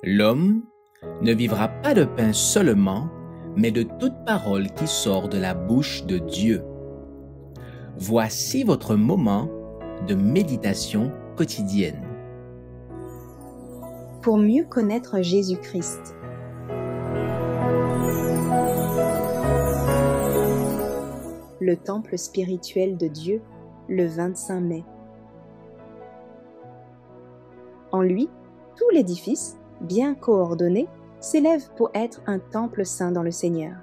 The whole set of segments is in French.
L'homme ne vivra pas de pain seulement, mais de toute parole qui sort de la bouche de Dieu. Voici votre moment de méditation quotidienne. Pour mieux connaître Jésus-Christ. Le temple spirituel de Dieu, le 25 mai. En lui, tout l'édifice, bien coordonné, s'élève pour être un temple saint dans le Seigneur.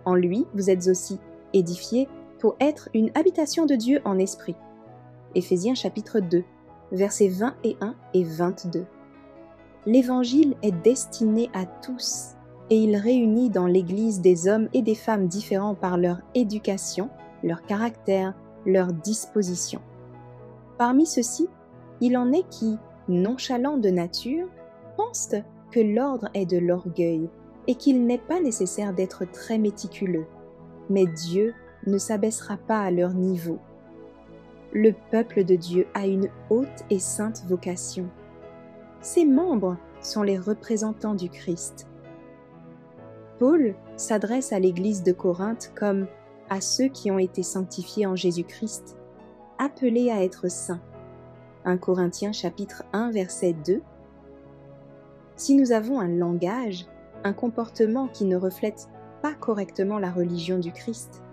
En lui, vous êtes aussi édifiés pour être une habitation de Dieu en esprit. Éphésiens chapitre 2, versets 21 et 22. L'Évangile est destiné à tous et il réunit dans l'Église des hommes et des femmes différents par leur éducation, leur caractère, leur disposition. Parmi ceux-ci, il en est qui, nonchalants de nature, pensent que l'ordre est de l'orgueil et qu'il n'est pas nécessaire d'être très méticuleux. Mais Dieu ne s'abaissera pas à leur niveau. Le peuple de Dieu a une haute et sainte vocation. Ses membres sont les représentants du Christ. Paul s'adresse à l'Église de Corinthe comme à ceux qui ont été sanctifiés en Jésus-Christ, appelés à être saints. 1 Corinthiens chapitre 1 verset 2. Si nous avons un langage, un comportement qui ne reflète pas correctement la religion du Christ,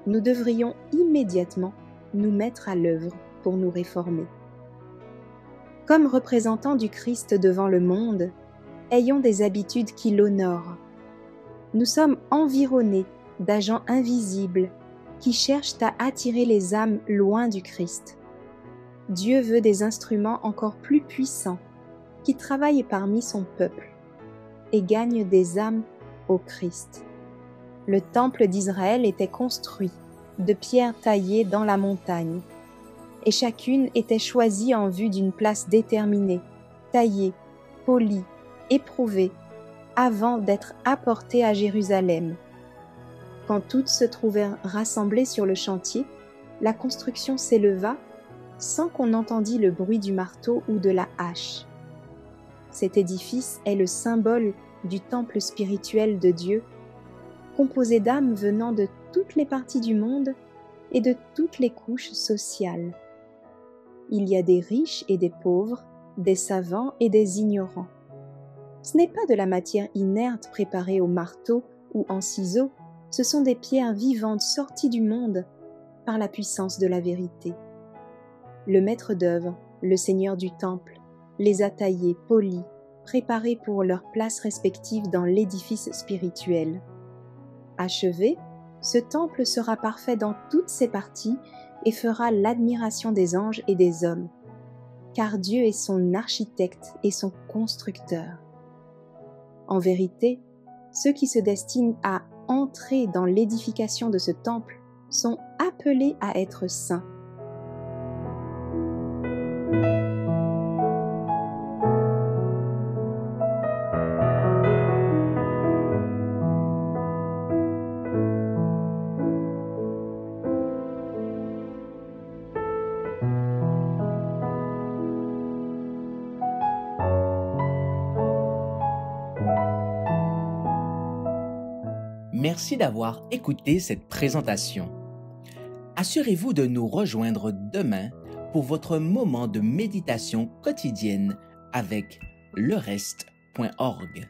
nous devrions immédiatement nous mettre à l'œuvre pour nous réformer. Comme représentants du Christ devant le monde, ayons des habitudes qui l'honorent. Nous sommes environnés d'agents invisibles qui cherchent à attirer les âmes loin du Christ. Dieu veut des instruments encore plus puissants qui travaillent parmi son peuple et gagnent des âmes au Christ. Le temple d'Israël était construit de pierres taillées dans la montagne, et chacune était choisie en vue d'une place déterminée, taillée, polie, éprouvée, avant d'être apportée à Jérusalem. Quand toutes se trouvèrent rassemblées sur le chantier, la construction s'éleva sans qu'on entendît le bruit du marteau ou de la hache. Cet édifice est le symbole du temple spirituel de Dieu, composé d'âmes venant de toutes les parties du monde et de toutes les couches sociales. Il y a des riches et des pauvres, des savants et des ignorants. Ce n'est pas de la matière inerte préparée au marteau ou en ciseaux, ce sont des pierres vivantes sorties du monde par la puissance de la vérité. Le maître d'œuvre, le Seigneur du temple, les a taillées, polies, préparées pour leur place respective dans l'édifice spirituel. Achevé, ce temple sera parfait dans toutes ses parties et fera l'admiration des anges et des hommes, car Dieu est son architecte et son constructeur. En vérité, ceux qui se destinent à entrer dans l'édification de ce temple sont appelés à être saints. Merci d'avoir écouté cette présentation. Assurez-vous de nous rejoindre demain pour votre moment de méditation quotidienne avec lereste.org.